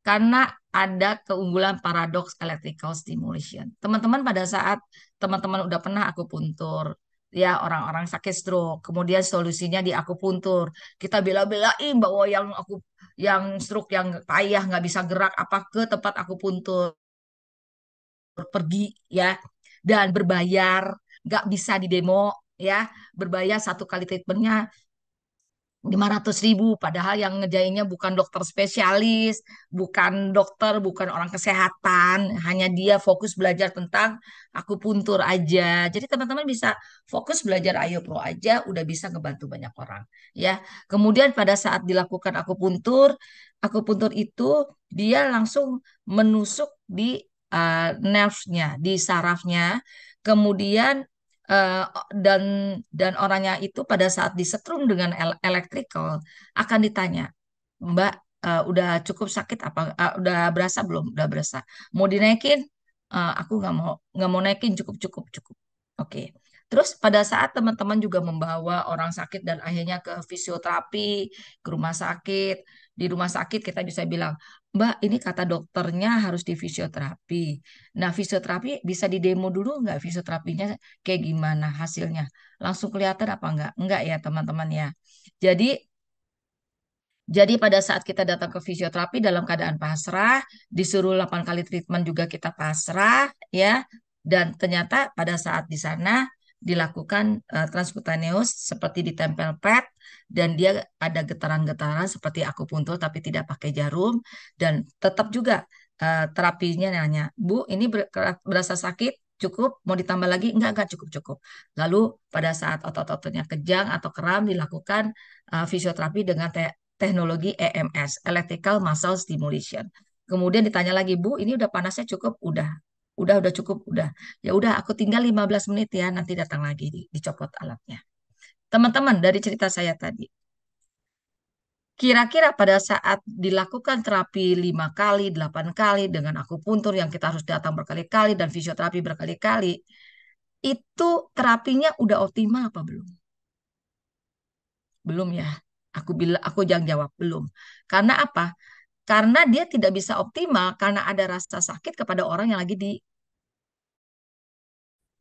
karena ada keunggulan paradox electrical stimulation. Teman-teman pada saat teman-teman udah pernah akupuntur, ya orang-orang sakit stroke, kemudian solusinya di akupuntur. Kita bela-belain bahwa yang stroke yang payah nggak bisa gerak apa ke tempat akupuntur pergi ya dan berbayar nggak bisa di demo ya berbayar satu kali treatmentnya 500.000 padahal yang ngejainnya bukan dokter spesialis, bukan dokter, bukan orang kesehatan, hanya dia fokus belajar tentang akupuntur aja. Jadi teman-teman bisa fokus belajar Ayo Pro aja udah bisa ngebantu banyak orang ya. Kemudian pada saat dilakukan akupuntur, akupuntur itu dia langsung menusuk di nerve-nya, di sarafnya. Kemudian eh, dan orangnya itu pada saat disetrum dengan electrical akan ditanya, Mbak, udah cukup sakit apa? Udah berasa belum? Udah berasa. Mau dinaikin? Aku nggak mau naikin, cukup cukup cukup. Oke. Terus pada saat teman-teman juga membawa orang sakit dan akhirnya ke fisioterapi, ke rumah sakit, di rumah sakit kita bisa bilang, Mbak, ini kata dokternya harus di fisioterapi. Nah, fisioterapi bisa di demo dulu nggak fisioterapinya kayak gimana hasilnya? Langsung kelihatan apa enggak? Enggak ya, teman-teman ya. Jadi pada saat kita datang ke fisioterapi dalam keadaan pasrah, disuruh 8 kali treatment juga kita pasrah ya. Dan ternyata pada saat di sana dilakukan transkutaneus seperti ditempel pad dan dia ada getaran-getaran seperti akupuntur tapi tidak pakai jarum dan tetap juga terapinya nanya, Bu, ini berasa sakit? Cukup? Mau ditambah lagi? Enggak, cukup-cukup. Lalu pada saat otot-ototnya kejang atau kram dilakukan fisioterapi dengan teknologi EMS, Electrical Muscle Stimulation. Kemudian ditanya lagi, Bu, ini udah panasnya cukup? Udah cukup, udah. Ya udah, aku tinggal 15 menit ya, nanti datang lagi dicopot alatnya. Teman-teman, dari cerita saya tadi, kira-kira pada saat dilakukan terapi 5 kali, 8 kali dengan akupuntur yang kita harus datang berkali-kali dan fisioterapi berkali-kali, itu terapinya udah optimal apa belum? Belum ya. Aku jangan jawab belum. Karena apa? Karena dia tidak bisa optimal karena ada rasa sakit kepada orang yang lagi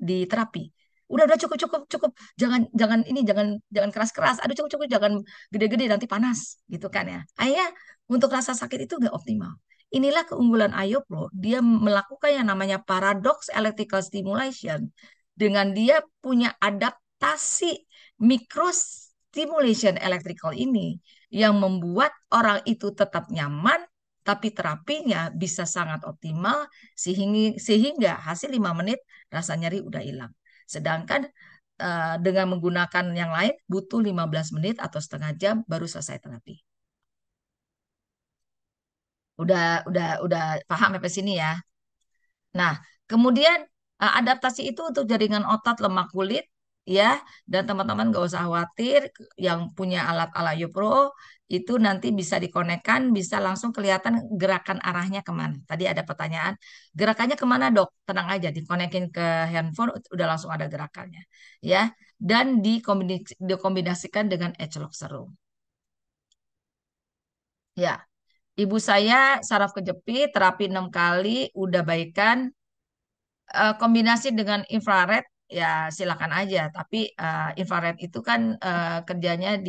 di terapi. Udah cukup cukup cukup. Jangan jangan ini jangan keras-keras. Aduh cukup cukup jangan gede-gede nanti panas gitu kan ya. Ayah untuk rasa sakit itu nggak optimal. Inilah keunggulan Ayo Pro. Dia melakukan yang namanya paradox electrical stimulation dengan dia punya adaptasi microstimulation electrical ini yang membuat orang itu tetap nyaman tapi terapinya bisa sangat optimal sehingga hasil 5 menit rasa nyeri udah hilang. Sedangkan dengan menggunakan yang lain butuh 15 menit atau setengah jam baru selesai terapi. Udah paham sampai sini ya. Nah, kemudian adaptasi itu untuk jaringan otot lemak kulit ya, dan teman-teman gak usah khawatir yang punya alat Yopro itu nanti bisa dikonekkan, bisa langsung kelihatan gerakan arahnya kemana. Tadi ada pertanyaan, gerakannya kemana dok? Tenang aja, dikonekin ke handphone udah langsung ada gerakannya ya, dan dikombinasikan dengan Edge Lock Serum. Ya, ibu saya saraf kejepit, terapi 6 kali, udah baikan. Kombinasi dengan infrared ya silakan aja tapi infrared itu kan kerjanya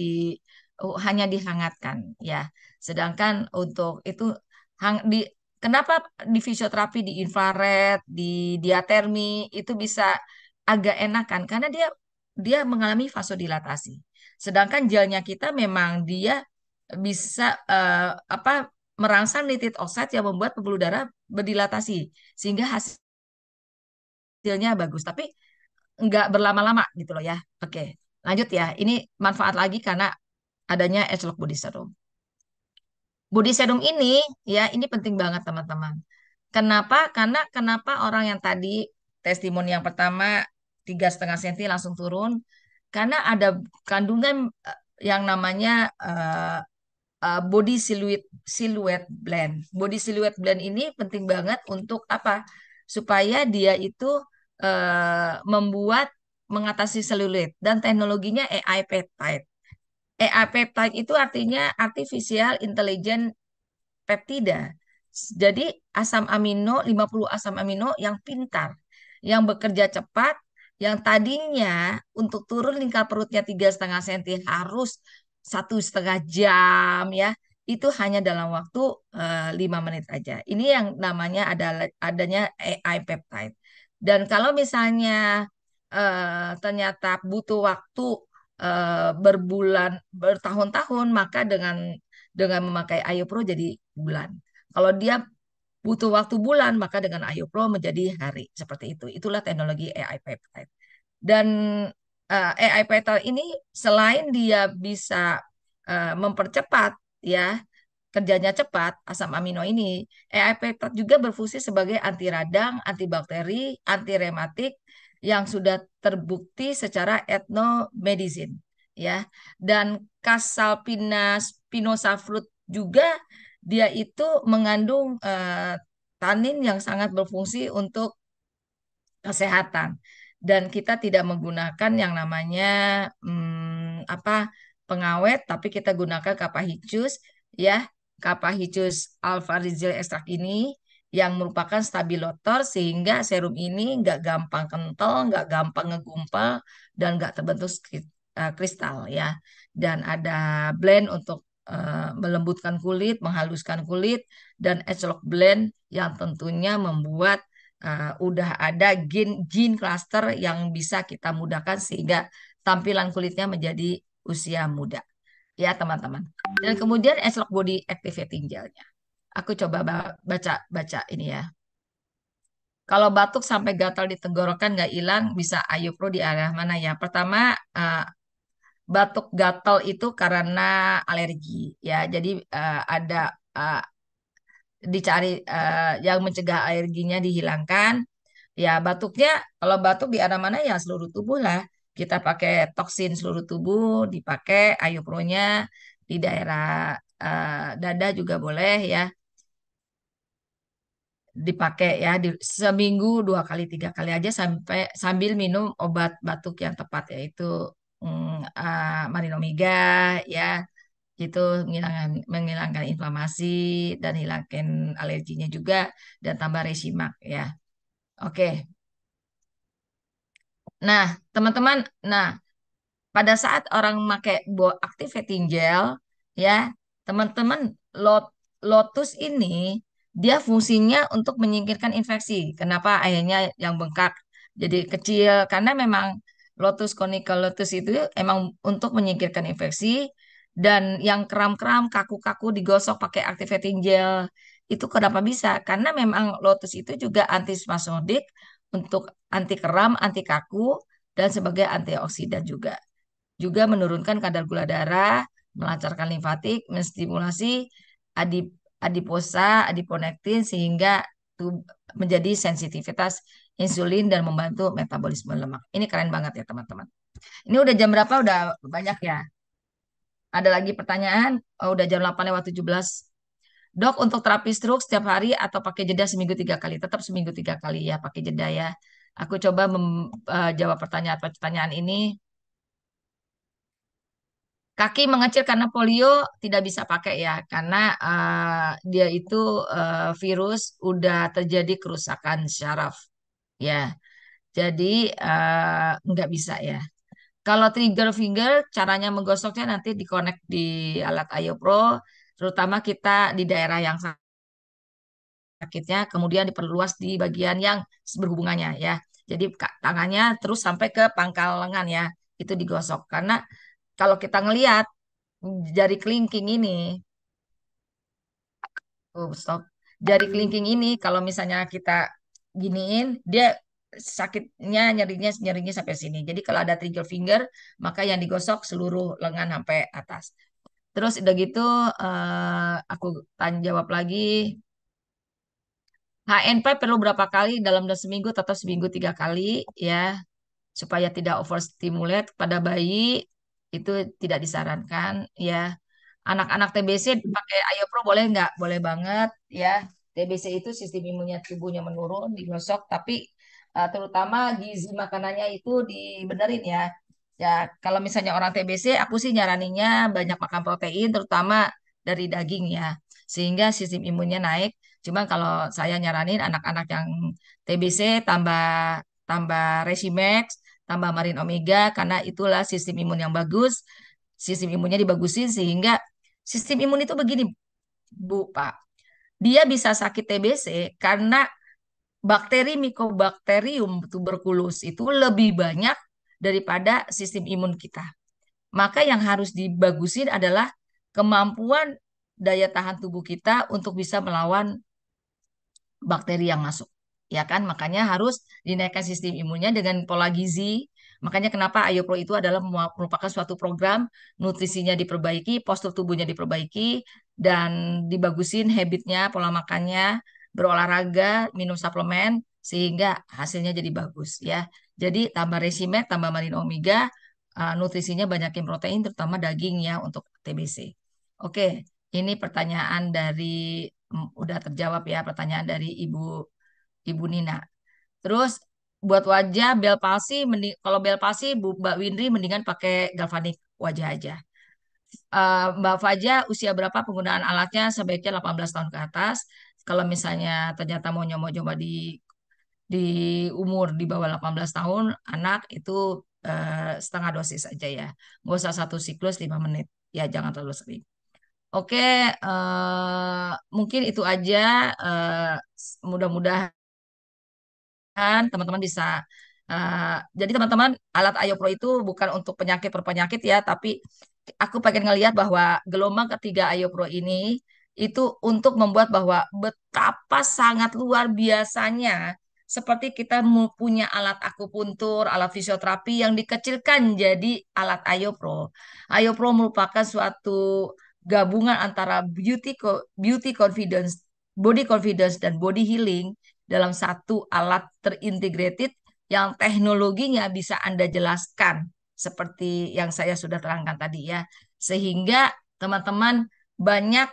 hanya dihangatkan ya sedangkan untuk itu di kenapa di fisioterapi di infrared di diatermi itu bisa agak enakan karena dia dia mengalami vasodilatasi sedangkan gelnya kita memang dia bisa apa merangsang nitric oxide yang membuat pembuluh darah berdilatasi sehingga hasilnya bagus, tapi nggak berlama-lama gitu loh ya. Oke, lanjut ya. Ini manfaat lagi karena adanya Edgelok Body Serum. Body Serum ya ini penting banget teman-teman. Kenapa? Karena kenapa orang yang tadi testimoni yang pertama 3,5 senti langsung turun? Karena ada kandungan yang namanya body silhouette blend. Body silhouette blend ini penting banget untuk apa? Supaya dia itu membuat mengatasi selulit dan teknologinya AI peptide. AI peptide itu artinya artificial intelligent peptida. Jadi asam amino, 50 asam amino yang pintar, yang bekerja cepat, yang tadinya untuk turun lingkar perutnya 3,5 senti harus 1,5 jam ya, itu hanya dalam waktu 5 menit aja. Ini yang namanya adanya AI peptide. Dan kalau misalnya ternyata butuh waktu berbulan, bertahun-tahun, maka dengan memakai Ayo Pro jadi bulan. Kalau dia butuh waktu bulan, maka dengan Ayo Pro menjadi hari. Seperti itu. Itulah teknologi AI peptide. Dan AI peptide ini selain dia bisa mempercepat ya kerjanya cepat asam amino ini, AI peptide juga berfungsi sebagai anti radang, antibakteri, anti rematik yang sudah terbukti secara etnomedicine ya. Dan Casalpina spinosa fruit juga dia itu mengandung tanin yang sangat berfungsi untuk kesehatan. Dan kita tidak menggunakan yang namanya apa pengawet, tapi kita gunakan Capahicus ya, Capahicus alpha-rizal ekstrak ini yang merupakan stabilotor sehingga serum ini nggak gampang kental, nggak gampang ngegumpal, dan nggak terbentuk kristal ya. Dan ada blend untuk melembutkan kulit, menghaluskan kulit, dan Edgelog blend yang tentunya membuat udah ada gene cluster yang bisa kita mudahkan sehingga tampilan kulitnya menjadi usia muda. Ya, teman-teman. Dan kemudian Acelok Body Activating Gelnya. Aku coba baca ini ya. Kalau batuk sampai gatal di tenggorokan nggak hilang, bisa Ayo Pro di area mana ya? Pertama, batuk gatal itu karena alergi ya. Jadi ada uh, dicari yang mencegah alerginya dihilangkan. Ya, batuknya, kalau batuk di arah mana ya seluruh tubuh lah. Kita pakai toksin seluruh tubuh, dipakai Ayo Pro-nya di daerah dada juga boleh ya, dipakai ya di seminggu 2 kali 3 kali aja sampai sambil minum obat batuk yang tepat yaitu Marinomiga ya, itu menghilangkan inflamasi dan hilangkan alerginya juga dan tambah resimak ya. Oke. Nah, teman-teman, nah pada saat orang memakai activating gel ya, teman-teman, Lotus ini dia fungsinya untuk menyingkirkan infeksi. Kenapa akhirnya yang bengkak jadi kecil? Karena memang Lotus conical Lotus itu emang untuk menyingkirkan infeksi, dan yang kram-kram kaku-kaku digosok pakai activating gel itu kenapa bisa? Karena memang Lotus itu juga antispasmodik untuk anti kram, anti kaku, dan sebagai antioksidan juga. Juga menurunkan kadar gula darah, melancarkan limfatik, menstimulasi adiposa, adiponektin sehingga menjadi sensitivitas insulin dan membantu metabolisme lemak. Ini keren banget ya teman-teman. Ini udah jam berapa? Udah banyak ya. Ada lagi pertanyaan? Oh, udah jam 8 lewat 17. Dok, untuk terapi stroke setiap hari atau pakai jeda seminggu 3 kali? Tetap seminggu 3 kali ya, pakai jeda ya. Aku coba menjawab pertanyaan ini. Kaki mengecil karena polio tidak bisa pakai ya, karena dia itu virus udah terjadi kerusakan syaraf ya. Jadi nggak bisa ya. Kalau trigger finger, caranya menggosoknya nanti di-connect di alat Ayo Pro, terutama kita di daerah yang sakitnya, kemudian diperluas di bagian yang berhubungannya ya. Jadi tangannya terus sampai ke pangkal lengan ya, itu digosok. Karena kalau kita ngelihat jari kelingking ini, oh stop, jari kelingking ini kalau misalnya kita giniin, dia sakitnya nyerinya sampai sini. Jadi kalau ada trigger finger, maka yang digosok seluruh lengan sampai atas. Terus udah gitu, aku tanya jawab lagi. HNP perlu berapa kali dalam seminggu? Tetap seminggu 3 kali ya, supaya tidak overstimulate pada bayi, itu tidak disarankan ya. Anak-anak TBC pakai Ayo Pro boleh nggak? Boleh banget ya. TBC itu sistem imunnya tubuhnya menurun, digosok, tapi terutama gizi makanannya itu dibenerin ya. Ya, kalau misalnya orang TBC, aku sih nyaraninnya banyak makan protein, terutama dari daging ya. sehingga sistem imunnya naik. Cuma kalau saya nyaranin anak-anak yang TBC tambah tambah Resimex, tambah Marin Omega karena itulah sistem imun yang bagus. Sistem imunnya dibagusin sehingga sistem imun itu begini, Bu, Pak. Dia bisa sakit TBC karena bakteri Mycobacterium tuberculus itu lebih banyak daripada sistem imun kita. Maka yang harus dibagusin adalah kemampuan daya tahan tubuh kita untuk bisa melawan bakteri yang masuk. Ya kan, makanya harus dinaikkan sistem imunnya dengan pola gizi. Makanya kenapa Ayo Pro itu adalah merupakan suatu program nutrisinya diperbaiki, postur tubuhnya diperbaiki, dan dibagusin habitnya, pola makannya, berolahraga, minum suplemen, sehingga hasilnya jadi bagus ya. Jadi tambah resimet, tambah marin omega, nutrisinya banyakin protein, terutama daging ya untuk TBC. Oke, ini pertanyaan dari udah terjawab ya pertanyaan dari Ibu Nina. Terus buat wajah bel palsi, kalau bel palsi Mbak Windri mendingan pakai galvanik wajah aja. Mbak Faja, usia berapa penggunaan alatnya? Sebaiknya 18 tahun ke atas. Kalau misalnya ternyata mau nyoba-nyoba di umur di bawah 18 tahun, anak itu setengah dosis aja ya. Nggak usah satu siklus 5 menit. Ya, jangan terlalu sering. Oke, mungkin itu aja. Mudah-mudahan teman-teman bisa. Jadi teman-teman, alat Ayo Pro itu bukan untuk penyakit per penyakit ya, tapi aku pengen ngelihat bahwa gelombang ketiga Ayo Pro ini itu untuk membuat bahwa betapa sangat luar biasanya seperti kita punya alat akupuntur, alat fisioterapi yang dikecilkan jadi alat Ayo Pro. Ayo Pro merupakan suatu gabungan antara beauty confidence, body confidence dan body healing dalam satu alat terintegrated yang teknologinya bisa Anda jelaskan seperti yang saya sudah terangkan tadi ya. Sehingga teman-teman banyak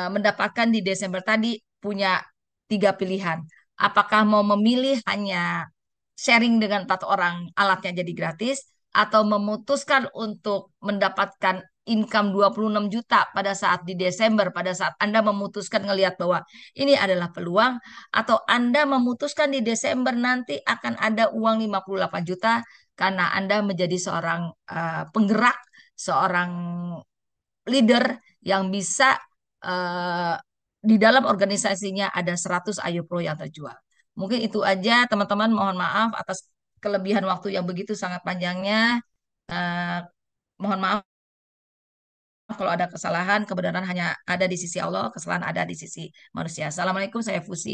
mendapatkan di Desember tadi punya 3 pilihan. Apakah mau memilih hanya sharing dengan 4 orang alatnya jadi gratis atau memutuskan untuk mendapatkan income 26 juta pada saat di Desember, pada saat Anda memutuskan ngelihat bahwa ini adalah peluang, atau Anda memutuskan di Desember nanti akan ada uang 58 juta karena Anda menjadi seorang penggerak, seorang leader yang bisa di dalam organisasinya ada 100 Ayo Pro yang terjual. Mungkin itu aja teman-teman, mohon maaf atas kelebihan waktu yang begitu sangat panjangnya. Eh, Mohon maaf kalau ada kesalahan, kebenaran hanya ada di sisi Allah, kesalahan ada di sisi manusia. Assalamualaikum, saya Fusi.